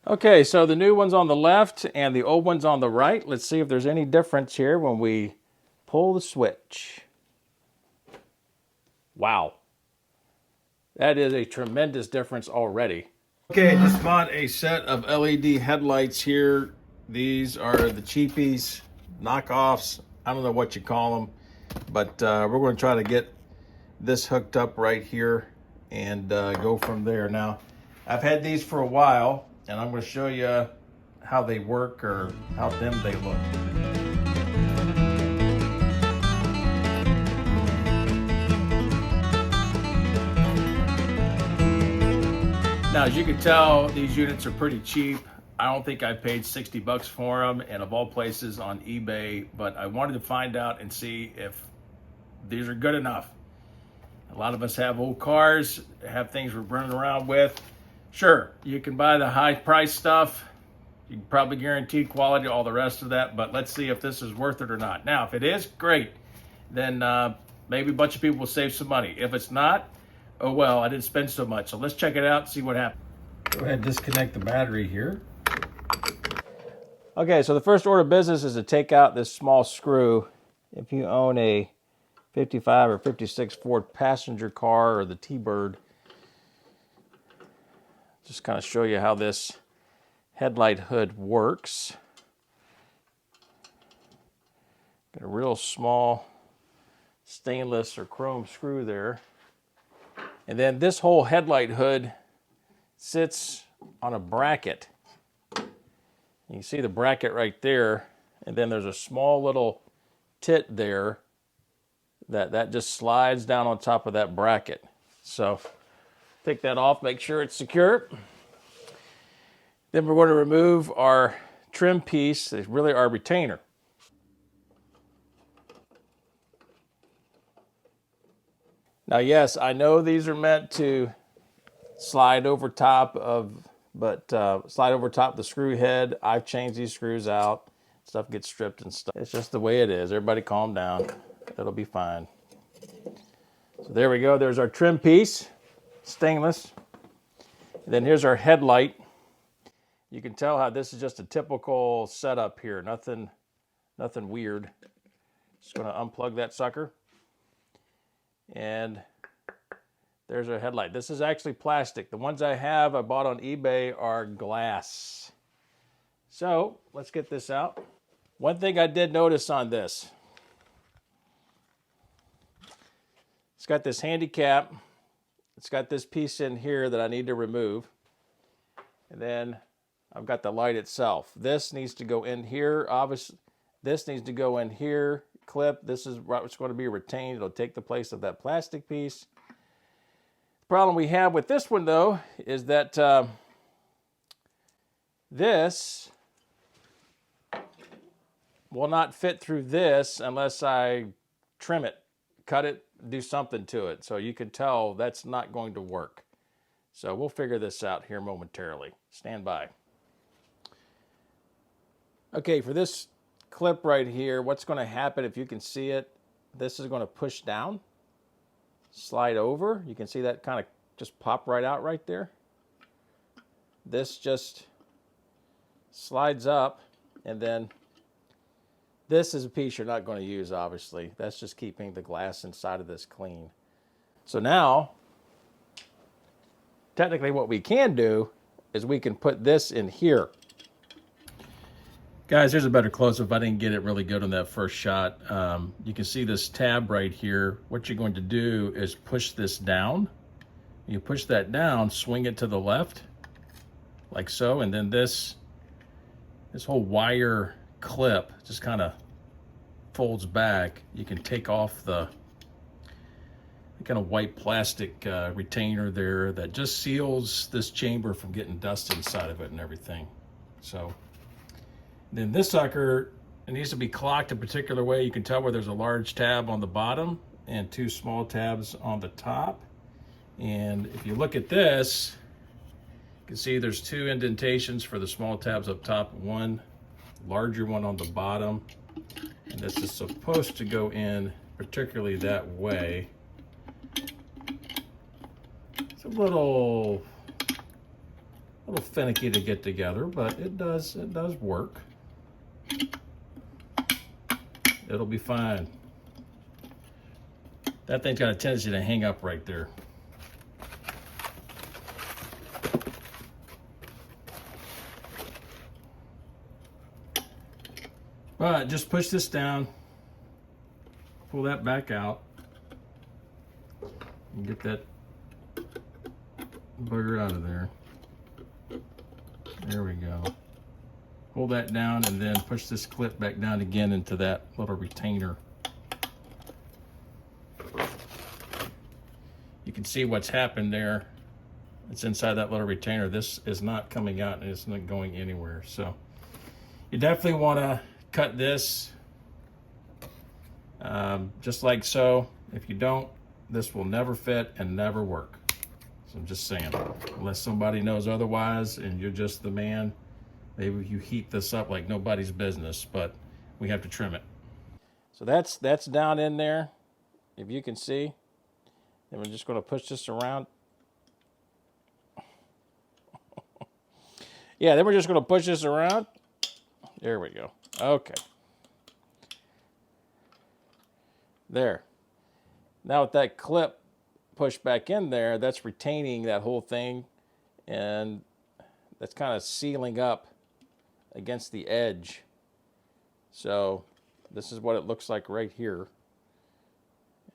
Okay, so the new one's on the left and the old one's on the right. Let's see if there's any difference here when we pull the switch. Wow, that is a tremendous difference already. Okay, just bought a set of LED headlights here. These are the cheapies, knockoffs. I don't know what you call them, but we're going to try to get this hooked up right here and go from there. Now, I've had these for a while, and I'm going to show you how they work or how dim they look. Now, as you can tell, these units are pretty cheap. I don't think I paid 60 bucks for them, and of all places on eBay, but I wanted to find out and see if these are good enough. A lot of us have old cars, have things we're running around with. Sure, you can buy the high price stuff. You can probably guarantee quality, all the rest of that, but let's see if this is worth it or not. Now, if it is, great. Then maybe a bunch of people will save some money. If it's not, oh well, I didn't spend so much. So let's check it out and see what happens. Go ahead and disconnect the battery here. Okay, so the first order of business is to take out this small screw. If you own a 55 or 56 Ford passenger car or the T-Bird, just kind of show you how this headlight hood works. Got a real small stainless or chrome screw there. And then this whole headlight hood sits on a bracket. You can see the bracket right there, and then there's a small little tit there that just slides down on top of that bracket. So take that off, make sure it's secure. Then we're going to remove our trim piece, it's really our retainer. Now yes, I know these are meant to slide over top of the screw head. I've changed these screws out. Stuff gets stripped and stuff. It's just the way it is. Everybody calm down. It'll be fine. So there we go. There's our trim piece, stainless. And then here's our headlight. You can tell how this is just a typical setup here. Nothing weird. Just going to unplug that sucker. And there's our headlight. This is actually plastic. The ones I bought on eBay are glass. So let's get this out. One thing I did notice on this, it's got this handy cap. It's got this piece in here that I need to remove. And then I've got the light itself. This needs to go in here. Obviously, this needs to go in here. Clip. This is what's going to be retained. It'll take the place of that plastic piece. The problem we have with this one, though, is that this will not fit through this unless I trim it, cut it, do something to it. So you can tell that's not going to work. So we'll figure this out here momentarily. Stand by. Okay, for this clip right here, what's going to happen, if you can see it, this is going to push down, slide over. You can see that kind of just pop right out right there. This just slides up, and then this is a piece you're not going to use, obviously. That's just keeping the glass inside of this clean. So now, technically what we can do is we can put this in here. Guys, here's a better close-up. I didn't get it really good on that first shot. You can see this tab right here. What you're going to do is push this down. You push that down, swing it to the left, like so, and then this whole wire clip just kind of folds back. You can take off the kind of white plastic retainer there that just seals this chamber from getting dust inside of it and everything. So then this sucker, it needs to be clocked a particular way. You can tell where there's a large tab on the bottom and two small tabs on the top. And if you look at this, you can see there's two indentations for the small tabs up top, one larger one on the bottom. And this is supposed to go in particularly that way. It's a little A little finicky to get together, but it does work. It'll be fine. That thing's got a tendency to hang up right there. But just push this down, pull that back out, and get that bugger out of there. There we go. Hold that down and then push this clip back down again into that little retainer. You can see what's happened there. It's inside that little retainer. This is not coming out and it's not going anywhere. So you definitely want to cut this just like so. If you don't, this will never fit and never work. So I'm just saying, unless somebody knows otherwise and you're just the man, maybe you heat this up like nobody's business, but we have to trim it. So that's down in there, if you can see. And we're just going to push this around. Yeah, then we're just going to push this around. There we go. Okay. There. Now with that clip pushed back in there, that's retaining that whole thing, and that's kind of sealing up against the edge. So this is what it looks like right here.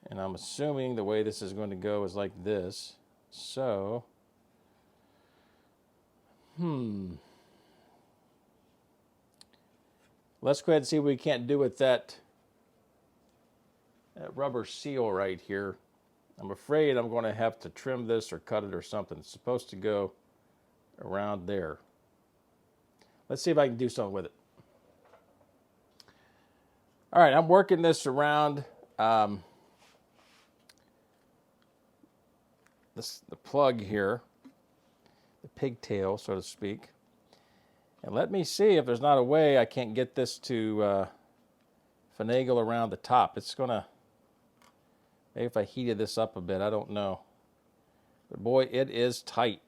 And I'm assuming the way this is going to go is like this. So, let's go ahead and see what we can't do with that rubber seal right here. I'm afraid I'm going to have to trim this or cut it or something. It's supposed to go around there. Let's see if I can do something with it. All right, I'm working this around the plug here, the pigtail, so to speak. And let me see if there's not a way I can't get this to finagle around the top. It's going to, maybe if I heated this up a bit, I don't know. But boy, it is tight.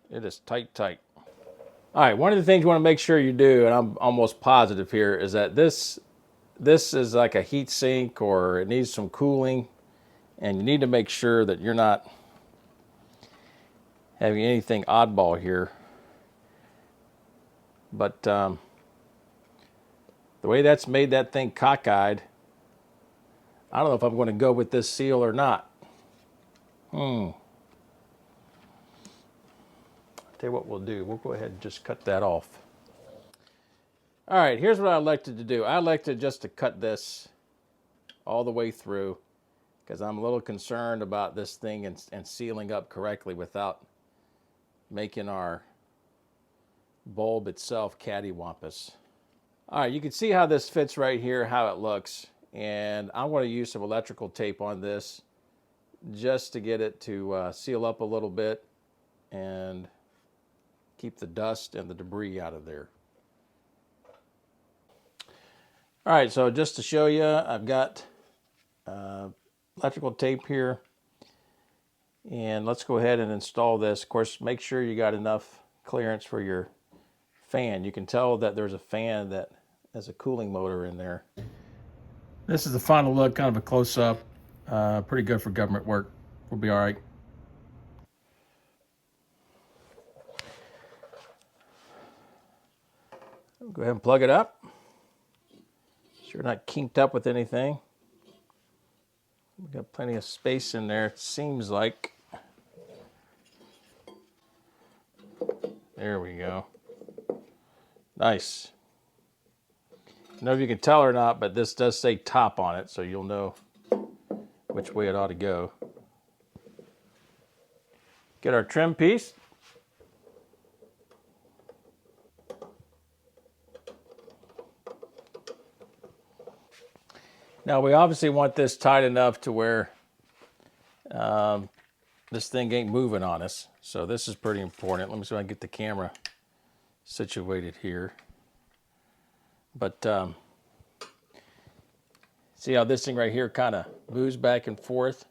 It is tight, tight. All right, one of the things you want to make sure you do, and I'm almost positive here, is that this is like a heat sink or it needs some cooling, and you need to make sure that you're not having anything oddball here. But the way that's made that thing cockeyed, I don't know if I'm going to go with this seal or not. I'll tell you what we'll do. We'll go ahead and just cut that off. All right, here's what I elected to do. I elected just to cut this all the way through because I'm a little concerned about this thing and sealing up correctly without making our bulb itself cattywampus. All right, you can see how this fits right here, how it looks. And I'm going to use some electrical tape on this just to get it to seal up a little bit and keep the dust and the debris out of there. All right, so just to show you, I've got electrical tape here. And let's go ahead and install this. Of course, make sure you got enough clearance for your fan. You can tell that there's a fan that has a cooling motor in there. This is the final look, kind of a close-up. Pretty good for government work. We'll be all right. Go ahead and plug it up. Sure not kinked up with anything. We've got plenty of space in there, it seems like. There we go. Nice. I don't know if you can tell or not, but this does say top on it, so you'll know which way it ought to go. Get our trim piece. Now we obviously want this tight enough to where this thing ain't moving on us. So this is pretty important. Let me see if I can get the camera situated here. But see how this thing right here kind of moves back and forth?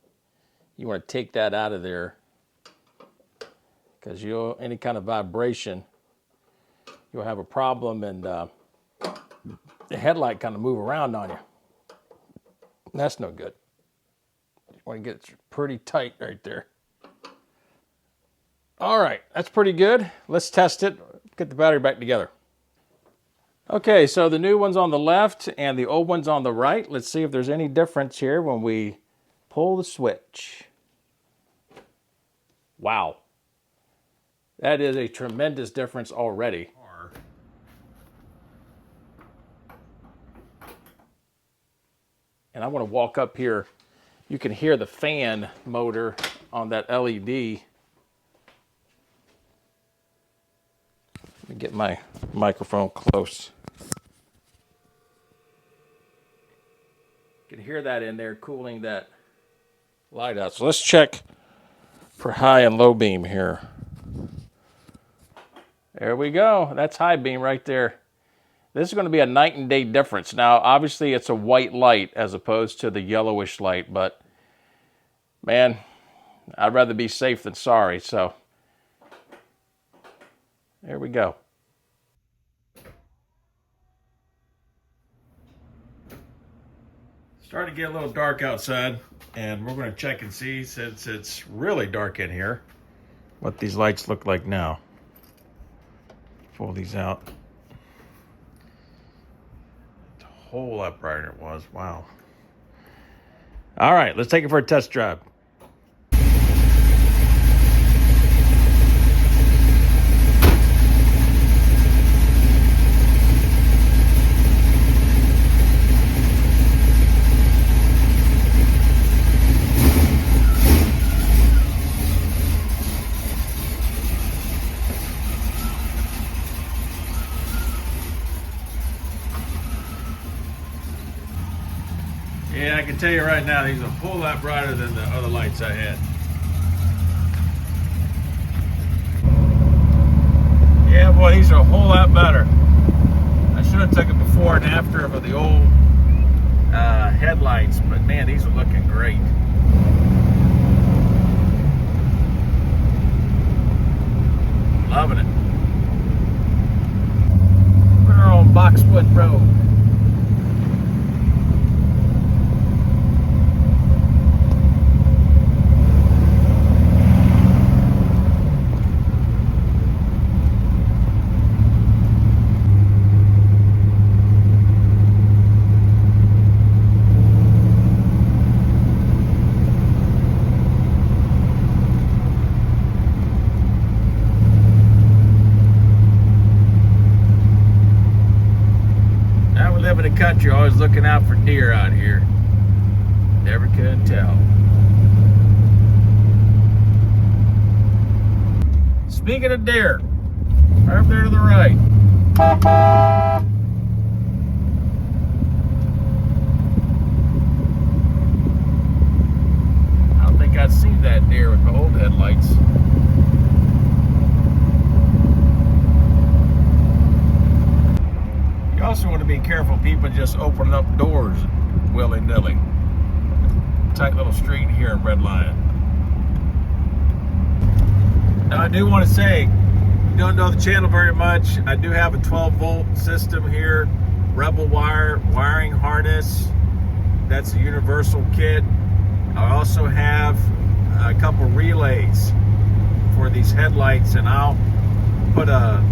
You want to take that out of there because any kind of vibration, you'll have a problem, and the headlight kind of move around on you. That's no good. You want to get it pretty tight right there. All right, that's pretty good. Let's test it. Get the battery back together. Okay, so the new one's on the left and the old one's on the right. Let's see if there's any difference here when we pull the switch. Wow. That is a tremendous difference already. And I want to walk up here. You can hear the fan motor on that LED. Let me get my microphone close. You can hear that in there cooling that light out. So let's check for high and low beam here. There we go. That's high beam right there. This is going to be a night and day difference. Now, obviously, it's a white light as opposed to the yellowish light, but man, I'd rather be safe than sorry. So there we go. Starting to get a little dark outside, and we're going to check and see, since it's really dark in here, what these lights look like now. Pull these out. It's a whole lot brighter than it was. Wow. All right, let's take it for a test drive. Yeah, I can tell you right now, these are a whole lot brighter than the other lights I had. Yeah, boy, these are a whole lot better. I should have took a before and after of the old headlights, but man, these are looking great. Loving it. We're on Boxwood Road. In the country, always looking out for deer out here. Never could tell. Speaking of deer, right up there to the right. I don't think I'd seen that deer with the old headlights. You also want to be careful people just opening up doors willy-nilly. Tight little street here in Red Lion. Now I do want to say, you don't know the channel very much, I do have a 12-volt system here, Rebel wire, wiring harness. That's a universal kit. I also have a couple relays for these headlights, and I'll put a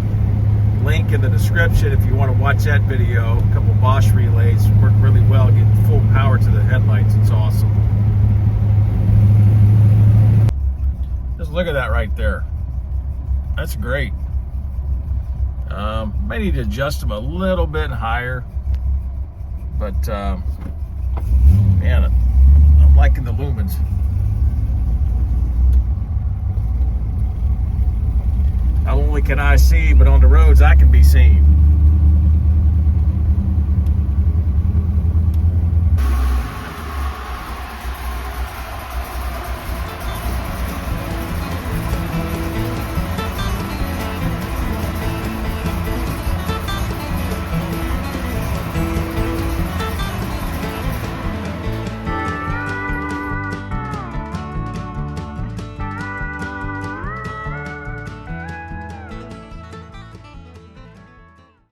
link in the description if you want to watch that video. A couple Bosch relays work really well, getting full power to the headlights. It's awesome. Just look at that right there. That's great. May need to adjust them a little bit higher, but man, I'm liking the lumens. Not only can I see, but on the roads I can be seen.